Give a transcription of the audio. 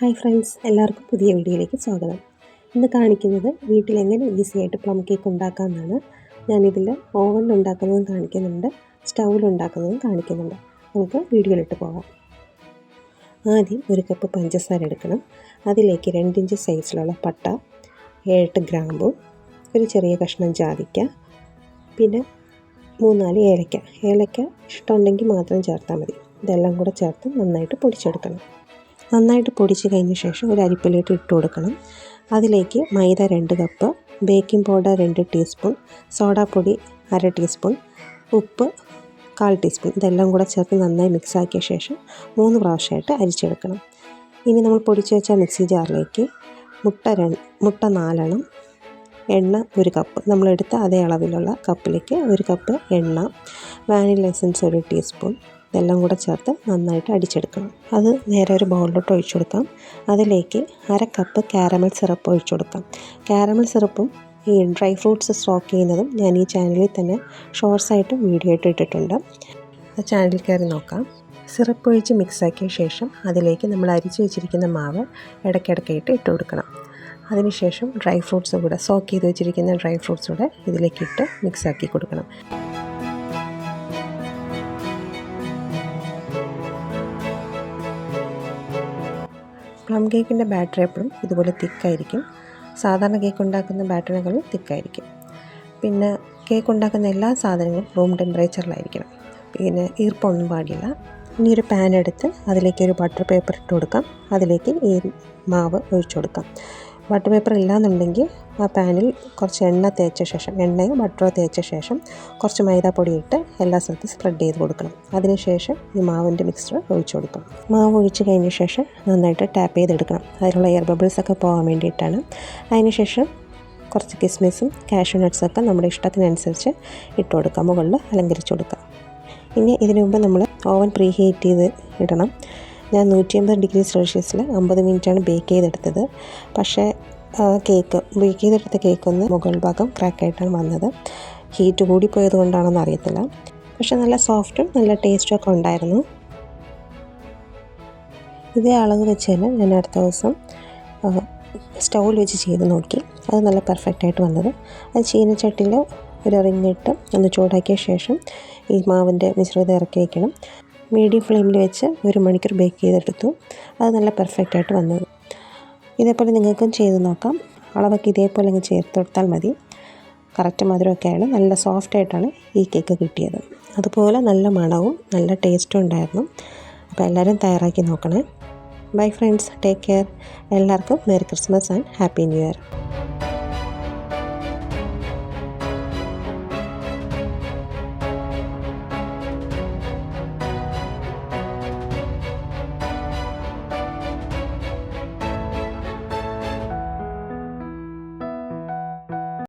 Hi friends, എല്ലാവർക്കും പുതിയ വീഡിയോയിലേക്ക് സ്വാഗതം. ഇന്ന് കാണിക്കുന്നത് വീട്ടിൽ എങ്ങനെ ഈസി ആയിട്ട് പ്ലം കേക്ക് ഉണ്ടാക്കാമെന്നാണ്. ഞാനിതിൽ ഓവനിൽ ഉണ്ടാക്കുന്നതും കാണിക്കുന്നുണ്ട്, സ്റ്റൗവിൽ ഉണ്ടാക്കുന്നതും കാണിക്കുന്നുണ്ട്. നമുക്ക് വീഡിയോയിലിട്ട് പോകാം. ആദ്യം ഒരു കപ്പ് പഞ്ചസാര എടുക്കണം. അതിലേക്ക് 2 ഇഞ്ച് സൈസിലുള്ള പട്ട, 7 ഗ്രാമ്പു, ഒരു ചെറിയ കഷ്ണം ജാതിക്ക, പിന്നെ 3-4 ഏലക്ക. ഏലക്ക ഇഷ്ടമുണ്ടെങ്കിൽ മാത്രം ചേർത്താൽ മതി. ഇതെല്ലാം കൂടെ ചേർത്ത് നന്നായിട്ട് പൊടിച്ചെടുക്കണം. നന്നായിട്ട് പൊടിച്ച് കഴിഞ്ഞ ശേഷം ഒരു അരിപ്പയിലേക്ക് ഇട്ട് കൊടുക്കണം. അതിലേക്ക് maida 2 cup, baking powder 2 teaspoon, സോഡാപ്പൊടി 1/2 ടീസ്പൂൺ, ഉപ്പ് 1/4 ടീസ്പൂൺ, ഇതെല്ലാം കൂടെ ചേർത്ത് നന്നായി മിക്സാക്കിയ ശേഷം 3 പ്രാവശ്യമായിട്ട് അരിച്ചെടുക്കണം. ഇനി നമ്മൾ പൊടിച്ച് വെച്ച മിക്സി ജാറിലേക്ക് മുട്ട 4 എണ്ണം, എണ്ണ 1 കപ്പ്, നമ്മളെടുത്ത അതേ അളവിലുള്ള കപ്പിലേക്ക് 1 കപ്പ് എണ്ണ, വാനില എസൻസ് 1 ടീസ്പൂൺ, ഇതെല്ലാം കൂടെ ചേർത്ത് നന്നായിട്ട് അടിച്ചെടുക്കണം. അത് നേരെ ഒരു ബൗളിലോട്ട് ഒഴിച്ചു കൊടുക്കാം. അതിലേക്ക് 1/2 കപ്പ് കാരമൽ സിറപ്പ് ഒഴിച്ചു കൊടുക്കാം. കാരമൽ സിറപ്പും ഈ ഡ്രൈ ഫ്രൂട്ട്സ് സ്റ്റോക്ക് ചെയ്യുന്നതും ഞാൻ ഈ ചാനലിൽ തന്നെ ഷോർട്സായിട്ടും വീഡിയോ ആയിട്ട് ഇട്ടിട്ടുണ്ട്. ആ ചാനലിൽ കയറി നോക്കാം. സിറപ്പ് ഒഴിച്ച് മിക്സാക്കിയ ശേഷം അതിലേക്ക് നമ്മൾ അരിച്ച് വെച്ചിരിക്കുന്ന മാവ് ഇടയ്ക്കിടയ്ക്കായിട്ട് ഇട്ട് കൊടുക്കണം. അതിനുശേഷം ഡ്രൈ ഫ്രൂട്ട്സ് കൂടെ സോക്ക് ചെയ്ത് വെച്ചിരിക്കുന്ന ഡ്രൈ ഫ്രൂട്ട്സ് കൂടെ ഇതിലേക്കിട്ട് മിക്സാക്കി കൊടുക്കണം. പ്ലം കേക്കിൻ്റെ ബാറ്റർ എപ്പോഴും ഇതുപോലെ തിക്കായിരിക്കും. സാധാരണ കേക്ക് ഉണ്ടാക്കുന്ന ബാറ്ററിനേക്കാളും തിക്കായിരിക്കും. പിന്നെ കേക്ക് ഉണ്ടാക്കുന്ന എല്ലാ സാധനങ്ങളും റൂം ടെമ്പറേച്ചറിലായിരിക്കണം. പിന്നെ ഈർപ്പമൊന്നും പാടില്ല. ഇനി ഒരു പാൻ എടുത്ത് അതിലേക്ക് ഒരു ബട്ടർ പേപ്പർ ഇട്ട് കൊടുക്കാം. അതിലേക്ക് ഈ മാവ് ഒഴിച്ചു കൊടുക്കാം. ബട്ടർ പേപ്പർ ഇല്ലാന്നുണ്ടെങ്കിൽ ആ പാനിൽ കുറച്ച് എണ്ണ തേച്ച ശേഷം, എണ്ണയോ ബട്ടറോ തേച്ച ശേഷം കുറച്ച് മൈദാപ്പൊടി ഇട്ട് എല്ലാ സ്ഥലത്തും സ്പ്രെഡ് ചെയ്ത് കൊടുക്കണം. അതിനുശേഷം ഈ മാവിൻ്റെ മിക്സ്ചർ ഒഴിച്ചു കൊടുക്കണം. മാവ് ഒഴിച്ച് കഴിഞ്ഞ ശേഷം നന്നായിട്ട് ടാപ്പ് ചെയ്തെടുക്കണം. അതിലുള്ള എയർ ബബിൾസൊക്കെ പോകാൻ വേണ്ടിയിട്ടാണ്. അതിനുശേഷം കുറച്ച് കിസ്മിസും കാഷ്യൂ നട്ട്സൊക്കെ നമ്മുടെ ഇഷ്ടത്തിനനുസരിച്ച് ഇട്ട് കൊടുക്കാം. മുകളിൽ അലങ്കരിച്ച് കൊടുക്കാം. ഇനി ഇതിനു മുമ്പ് നമ്മൾ ഓവൻ പ്രീ ഹീറ്റ് ചെയ്ത് ഇടണം. ഞാൻ 150 ഡിഗ്രി സെൽഷ്യസിൽ 50 മിനിറ്റാണ് ബേക്ക് ചെയ്തെടുത്തത്. പക്ഷേ കേക്ക് ബേക്ക് ചെയ്തെടുത്ത കേക്കൊന്ന് മുകൾ ഭാഗം ക്രാക്കായിട്ടാണ് വന്നത്. ഹീറ്റ് കൂടിപ്പോയത് കൊണ്ടാണെന്ന് അറിയത്തില്ല. പക്ഷേ നല്ല സോഫ്റ്റും നല്ല ടേസ്റ്റും ഒക്കെ ഉണ്ടായിരുന്നു. ഇതേ അളവ് വെച്ച് തന്നെ ഞാൻ അടുത്ത ദിവസം സ്റ്റൗവിൽ വെച്ച് ചെയ്ത് നോക്കി. അത് നല്ല പെർഫെക്റ്റായിട്ട് വന്നത്. അത് ചീനച്ചട്ടിയിൽ ഒരു റിങ്ങിട്ട് ഒന്ന് ചൂടാക്കിയ ശേഷം ഈ മാവിൻ്റെ മിശ്രിതം ഇറക്കി വയ്ക്കണം. മീഡിയം ഫ്ലെയിമിൽ വെച്ച് 1 മണിക്കൂർ ബേക്ക് ചെയ്തെടുത്തു. അത് നല്ല പെർഫെക്റ്റായിട്ട് വന്നത്. ഇതേപോലെ നിങ്ങൾക്കും ചെയ്ത് നോക്കാം. അളവൊക്കെ ഇതേപോലെ അങ്ങ് ചേർത്ത് കൊടുത്താൽ മതി. കറക്റ്റ് മധുരമൊക്കെയാണ്. നല്ല സോഫ്റ്റായിട്ടാണ് ഈ കേക്ക് കിട്ടിയത്. അതുപോലെ നല്ല മണവും നല്ല ടേസ്റ്റും ഉണ്ടായിരുന്നു. അപ്പോൾ എല്ലാവരും തയ്യാറാക്കി നോക്കണേ. Bye friends, take care. എല്ലാവർക്കും merry Christmas and happy new year.